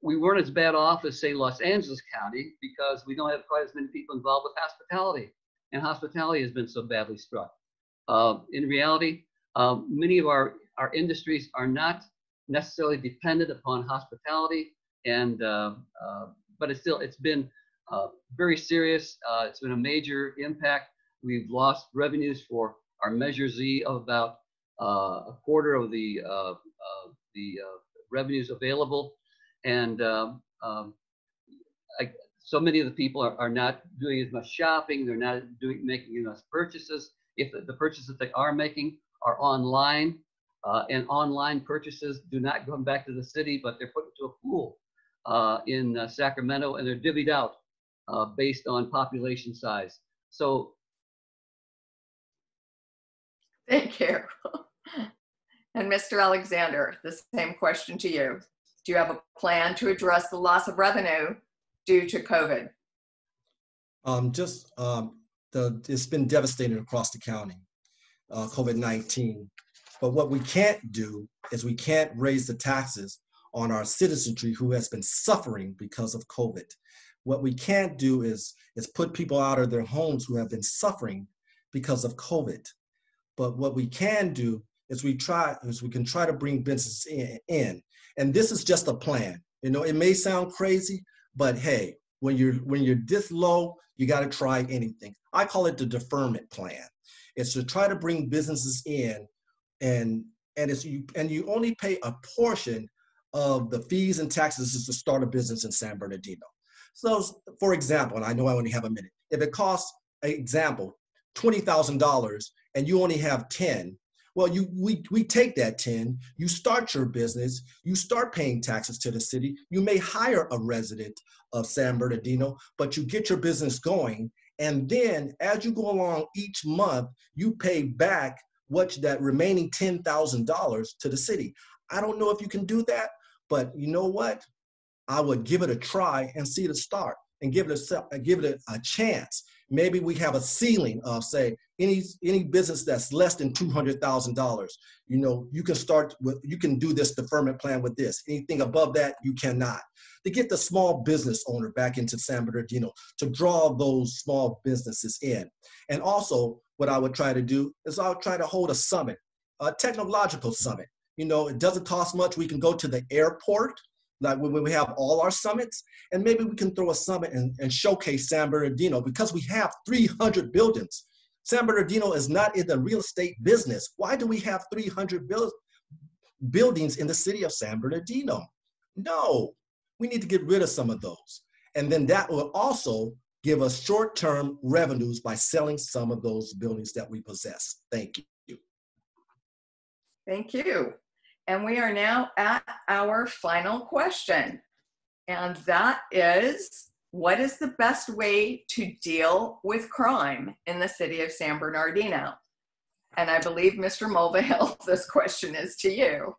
We weren't as bad off as, say, Los Angeles County because we don't have quite as many people involved with hospitality, and hospitality has been so badly struck. In reality, many of our industries are not necessarily dependent upon hospitality, and but it's been very serious. It's been a major impact. We've lost revenues for our Measure Z of about a quarter of the revenues available, and so many of the people are not doing as much shopping. They're not making enough purchases. If the purchases they are making are online, and online purchases do not come back to the city, but they're put into a pool in Sacramento, and they're divvied out based on population size. So, thank you. And Mr. Alexander, the same question to you. Do you have a plan to address the loss of revenue due to COVID? It's been devastating across the county, COVID-19. But what we can't do is we can't raise the taxes on our citizenry who has been suffering because of COVID. What we can't do is put people out of their homes who have been suffering because of COVID. But what we can do is we can try to bring businesses in. And this is just a plan. You know, it may sound crazy, but hey, when you're this low, you got to try anything. I call it the deferment plan. It's to try to bring businesses in, and you only pay a portion of the fees and taxes to start a business in San Bernardino. So, for example, and I know I only have a minute, if it costs, example, $20,000 and you only have 10, well, we take that 10, you start your business, you start paying taxes to the city, you may hire a resident of San Bernardino, but you get your business going, and then as you go along each month, you pay back that remaining $10,000 to the city. I don't know if you can do that, but you know what? I would give it a try and see the start and give it a chance. Maybe we have a ceiling of, say, any business that's less than $200,000. You know, you can do this deferment plan with this. Anything above that, you cannot. To get the small business owner back into San Bernardino, to draw those small businesses in. And also, what I would try to do is I would try to hold a summit, a technological summit. You know, it doesn't cost much. We can go to the airport, like when we have all our summits, and maybe we can throw a summit and showcase San Bernardino, because we have 300 buildings. San Bernardino is not in the real estate business. Why do we have 300 buildings in the city of San Bernardino? No, we need to get rid of some of those. And then that will also give us short-term revenues by selling some of those buildings that we possess. Thank you. Thank you. And we are now at our final question. And that is, what is the best way to deal with crime in the city of San Bernardino? And I believe, Mr. Mulvihill, this question is to you.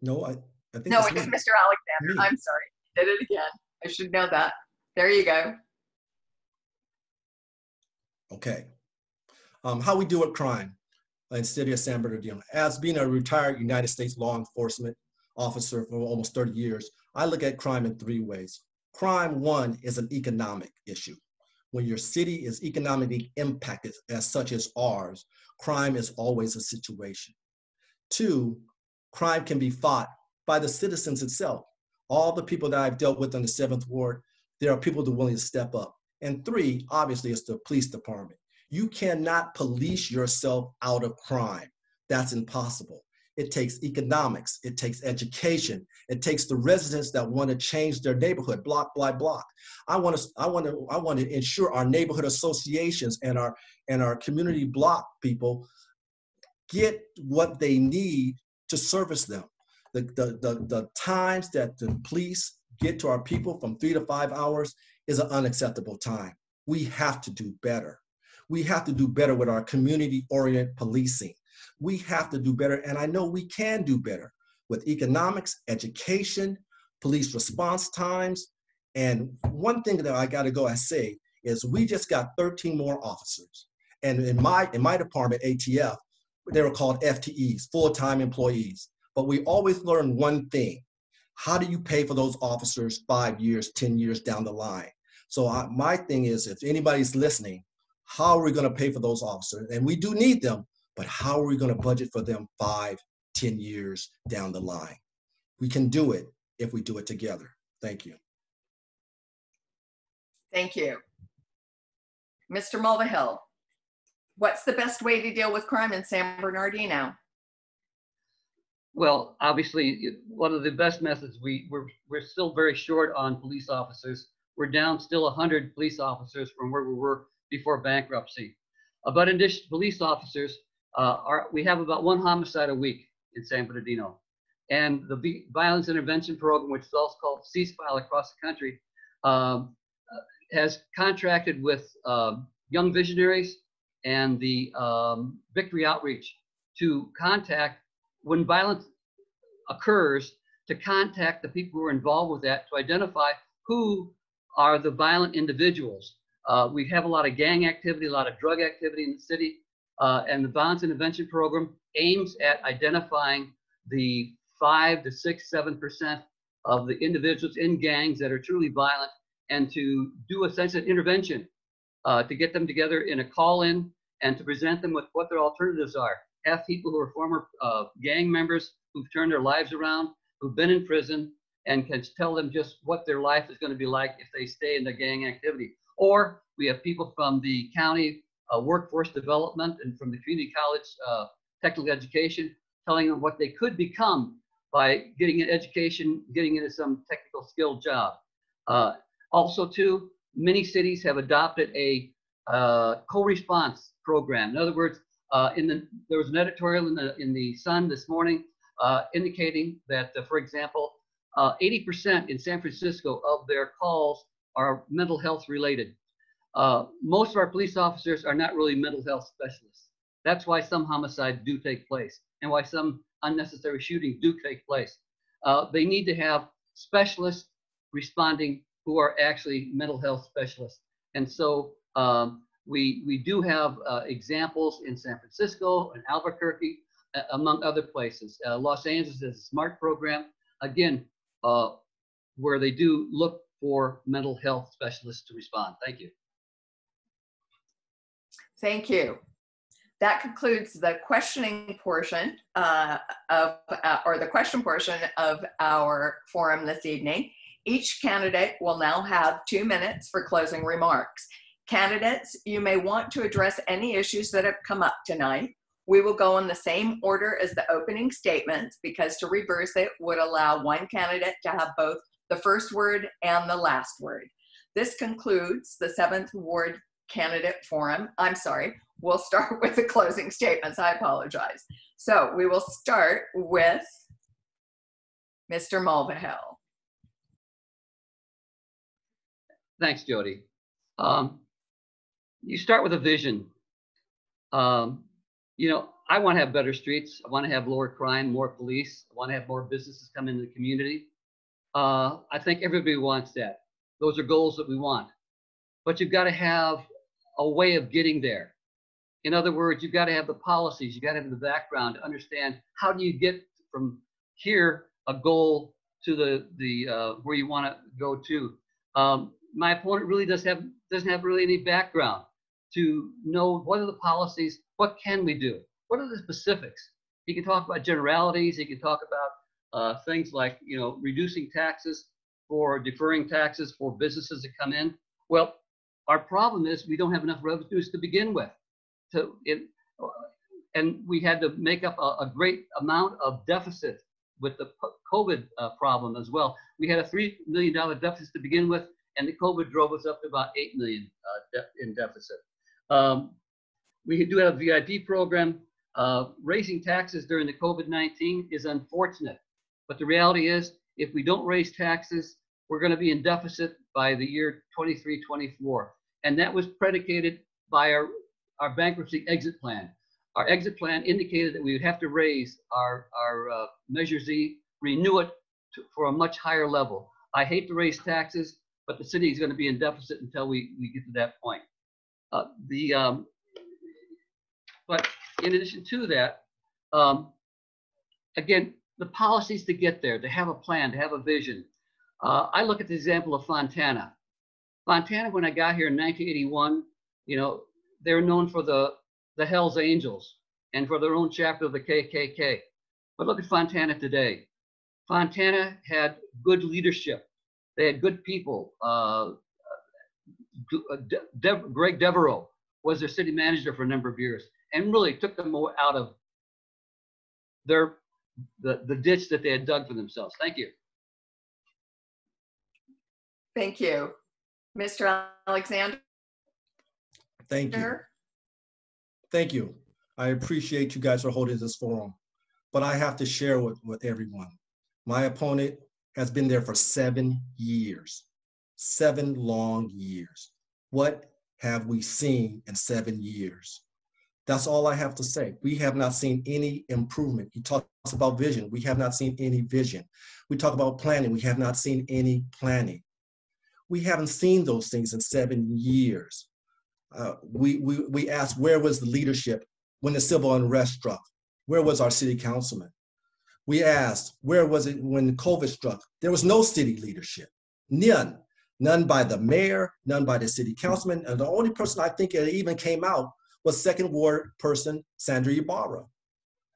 No, I think no, it's Mr. Alexander. I'm sorry. Did it again. I should know that. There you go. Okay. How we deal with crime in the city of San Bernardino. As being a retired United States law enforcement officer for almost 30 years, I look at crime in 3 ways. Crime, one, is an economic issue. When your city is economically impacted, as such as ours, crime is always a situation. 2, crime can be fought by the citizens itself. All the people that I've dealt with in the 7th Ward, there are people that are willing to step up. And 3, obviously, is the police department. You cannot police yourself out of crime. That's impossible. It takes economics, it takes education, it takes the residents that want to change their neighborhood block by block. I want to ensure our neighborhood associations and our community block people get what they need to service them. The times that the police get to our people from 3 to 5 hours is an unacceptable time. We have to do better. We have to do better with our community-oriented policing. We have to do better, and I know we can do better with economics, education, police response times. And one thing that I got to go and say is we just got 13 more officers. And in my department, ATF, they were called FTEs, full-time employees. But we always learn one thing. How do you pay for those officers 5 years, 10 years down the line? So my thing is, if anybody's listening, how are we going to pay for those officers? And we do need them, but how are we going to budget for them 5, 10 years down the line? We can do it if we do it together. Thank you. Thank you. Mr. Mulvihill, what's the best way to deal with crime in San Bernardino? Well, obviously, one of the best methods, we're still very short on police officers. We're down still 100 police officers from where we were before bankruptcy. But in addition to police officers, we have about 1 homicide a week in San Bernardino. And the violence intervention program, which is also called Ceasefire across the country, has contracted with Young Visionaries and the Victory Outreach to contact, when violence occurs, to contact the people who are involved with that, to identify who are the violent individuals. We have a lot of gang activity, a lot of drug activity in the city, and the violence intervention program aims at identifying the 5 to 6, 7% of the individuals in gangs that are truly violent, and to do essentially intervention, to get them together in a call-in and to present them with what their alternatives are. Have people who are former gang members who've turned their lives around, who've been in prison, and can tell them just what their life is going to be like if they stay in the gang activity. Or we have people from the county workforce development and from the community college technical education telling them what they could become by getting an education, getting into some technical skill job. Also, too, many cities have adopted a co-response program. In other words, there was an editorial in the Sun this morning indicating that, for example, 80% in San Francisco of their calls are mental health related. Most of our police officers are not really mental health specialists. That's why some homicides do take place and why some unnecessary shootings do take place. They need to have specialists responding who are actually mental health specialists. And so we do have examples in San Francisco and Albuquerque, among other places. Los Angeles has a SMART program, again, where they do look for mental health specialists to respond. Thank you. Thank you. That concludes the questioning portion or the question portion of our forum this evening. Each candidate will now have 2 minutes for closing remarks. Candidates, you may want to address any issues that have come up tonight. We will go in the same order as the opening statements because to reverse it would allow one candidate to have both the first word and the last word. This concludes the 7th Ward Candidate Forum. I'm sorry, we'll start with the closing statements. I apologize. So we will start with Mr. Mulvihill. Thanks, Jody. You start with a vision. You know, I want to have better streets. I want to have lower crime, more police. I want to have more businesses come into the community. I think everybody wants that. Those are goals that we want. But you've got to have a way of getting there. In other words, you've got to have the policies. You've got to have the background to understand how do you get from here a goal to the where you want to go to. My opponent really doesn't have really any background to know what are the policies, what can we do, what are the specifics. He can talk about generalities. He can talk about things like, you know, reducing taxes or deferring taxes for businesses that come in. Well, our problem is we don't have enough revenues to begin with. And we had to make up a great amount of deficit with the COVID problem as well. We had a $3 million deficit to begin with, and the COVID drove us up to about $8 million in deficit. We do have a VIP program. Raising taxes during the COVID-19 is unfortunate, but the reality is if we don't raise taxes, we're going to be in deficit by the year 23-24. And that was predicated by our bankruptcy exit plan. Our exit plan indicated that we would have to raise our Measure Z, renew it for a much higher level. I hate to raise taxes, but the city is going to be in deficit until we get to that point. But in addition to that, again, the policies to get there, to have a plan, to have a vision. I look at the example of Fontana. Fontana, when I got here in 1981, you know, they were known for the Hells Angels and for their own chapter of the KKK. But look at Fontana today. Fontana had good leadership. They had good people. Greg Devereaux was their city manager for a number of years and really took them out of the ditch that they had dug for themselves. Thank you. Thank you. Mr. Alexander? Thank you. Thank you. I appreciate you guys for holding this forum, but I have to share with everyone. My opponent has been there for 7 years, 7 long years. What have we seen in 7 years? That's all I have to say. We have not seen any improvement. He talks about vision. We have not seen any vision. We talk about planning. We have not seen any planning. We haven't seen those things in 7 years. We asked, where was the leadership when the civil unrest struck? Where was our city councilman? We asked, where was it when COVID struck? There was no city leadership, none. None by the mayor, none by the city councilman. And the only person I think that even came out was 2nd Ward person, Sandra Ibarra.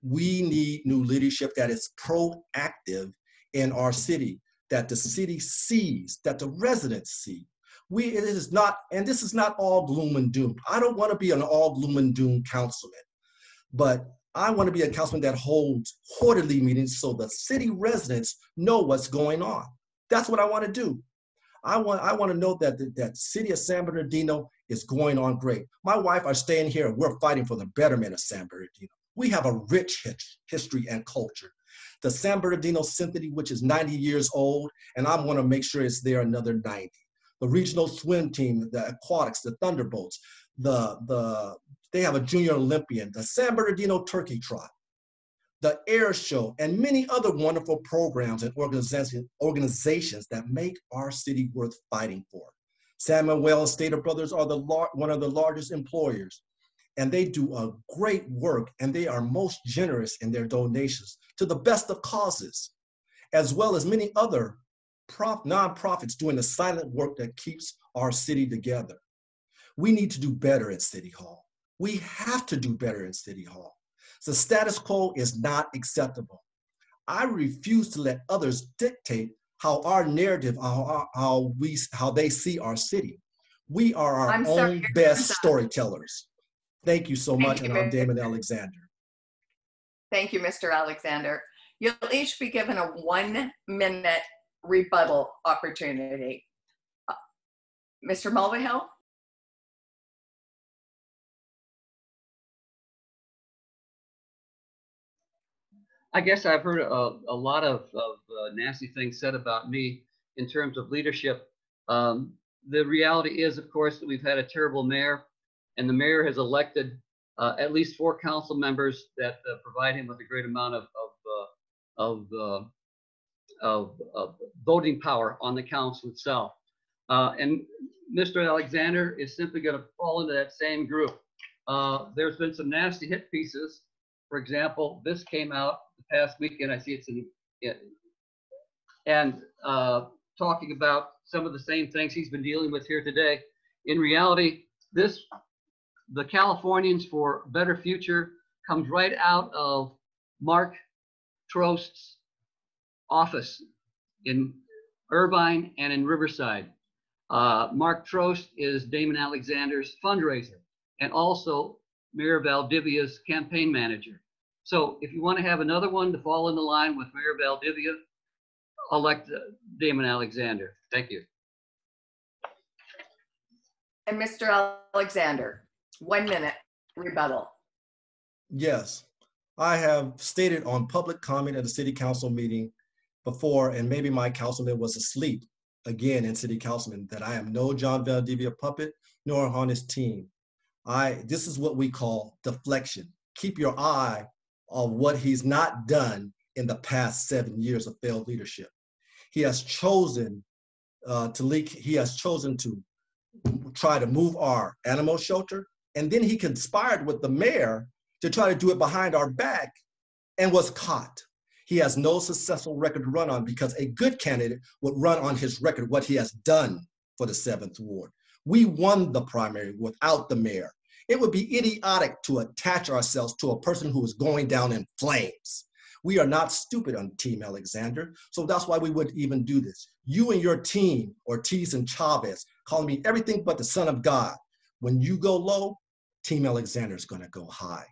We need new leadership that is proactive in our city. that the city sees, that the residents see. It is not, and this is not all gloom and doom. I don't want to be an all gloom and doom councilman, but I want to be a councilman that holds quarterly meetings so the city residents know what's going on. That's what I want to do. I want to know that the city of San Bernardino is going on great. My wife are staying here and we're fighting for the betterment of San Bernardino. We have a rich history and culture. The San Bernardino Symphony, which is 90 years old, and I want to make sure it's there another 90. The regional swim team, the aquatics, the Thunderbolts, they have a junior Olympian, the San Bernardino Turkey Trot, the air show, and many other wonderful programs and organizations that make our city worth fighting for. San Manuel and Stater Brothers are one of the largest employers, and they do a great work, and they are most generous in their donations to the best of causes, as well as many other nonprofits doing the silent work that keeps our city together. We need to do better at City Hall. We have to do better in City Hall. The status quo is not acceptable. I refuse to let others dictate how our narrative, how they see our city. We are our own best storytellers. Thank you so much, and I'm Damon Alexander. Thank you, Mr. Alexander. You'll each be given a 1-minute rebuttal opportunity. Mr. Mulvihill? I guess I've heard a lot of nasty things said about me in terms of leadership. The reality is, of course, that we've had a terrible mayor, and the mayor has elected at least 4 council members that provide him with a great amount of voting power on the council itself. And Mr. Alexander is simply going to fall into that same group. There's been some nasty hit pieces. For example, this came out the past weekend. I see it's in it, and talking about some of the same things he's been dealing with here today. In reality, the Californians for a Better Future comes right out of Mark Trost's office in Irvine and in Riverside. Mark Trost is Damon Alexander's fundraiser and also Mayor Valdivia's campaign manager. So if you want to have another one to fall in the line with Mayor Valdivia, elect Damon Alexander. Thank you. And Mr. Alexander, 1 minute rebuttal. Yes, I have stated on public comment at a city council meeting before, and maybe my councilman was asleep again in city councilman, that I am no John Valdivia puppet nor on his team. This is what we call deflection. Keep your eye on what he's not done in the past 7 years of failed leadership. He has chosen to try to move our animal shelter, and then he conspired with the mayor to try to do it behind our back and was caught. He has no successful record to run on, because a good candidate would run on his record what he has done for the 7th Ward. We won the primary without the mayor. It would be idiotic to attach ourselves to a person who is going down in flames. We are not stupid on Team Alexander, so that's why we wouldn't even do this. You and your team, Ortiz and Chavez, calling me everything but the son of God. When you go low, Team Alexander is going to go high.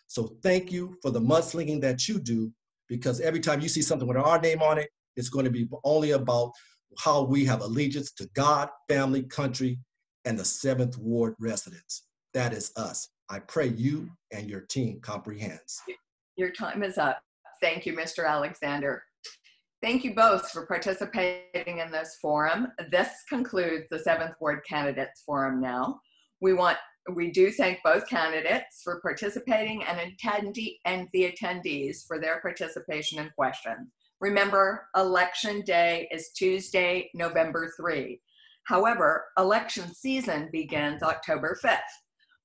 So thank you for the mudslinging that you do, because every time you see something with our name on it, it's going to be only about how we have allegiance to God, family, country, and the 7th Ward residents. That is us. I pray you and your team comprehends. Your time is up. Thank you, Mr. Alexander. Thank you both for participating in this forum. This concludes the 7th Ward Candidates Forum now. We do thank both candidates for participating and the attendees for their participation and questions. Remember, Election Day is Tuesday, November 3. However, election season begins October 5th,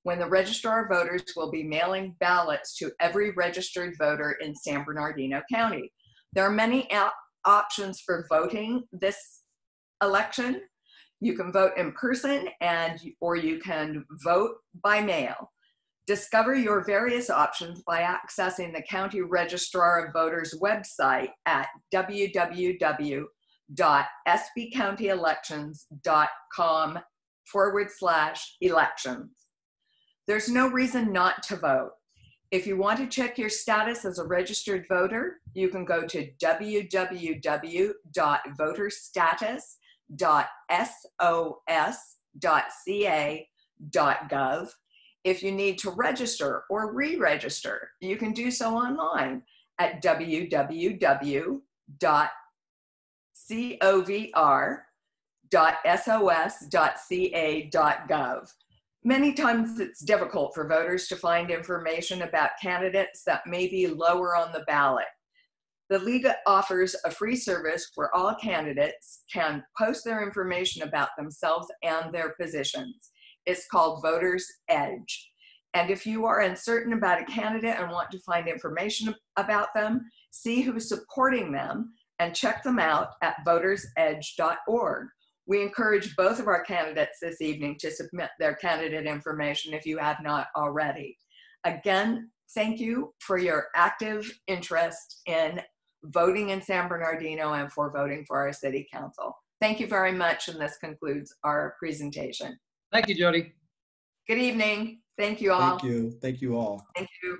when the Registrar of Voters will be mailing ballots to every registered voter in San Bernardino County. There are many options for voting this election. You can vote in person or you can vote by mail. Discover your various options by accessing the County Registrar of Voters website at www.sbv.gov. www.sbcountyelections.com/elections. There's no reason not to vote. If you want to check your status as a registered voter, you can go to www.voterstatus.sos.ca.gov. If you need to register or re-register, you can do so online at www.covr.sos.ca.gov. Many times it's difficult for voters to find information about candidates that may be lower on the ballot. The League offers a free service where all candidates can post their information about themselves and their positions. It's called Voters Edge. And if you are uncertain about a candidate and want to find information about them, see who's supporting them and check them out at votersedge.org. We encourage both of our candidates this evening to submit their candidate information if you have not already. Again, thank you for your active interest in voting in San Bernardino and for voting for our city council. Thank you very much, and this concludes our presentation. Thank you, Jody. Good evening. Thank you all. Thank you. Thank you all. Thank you.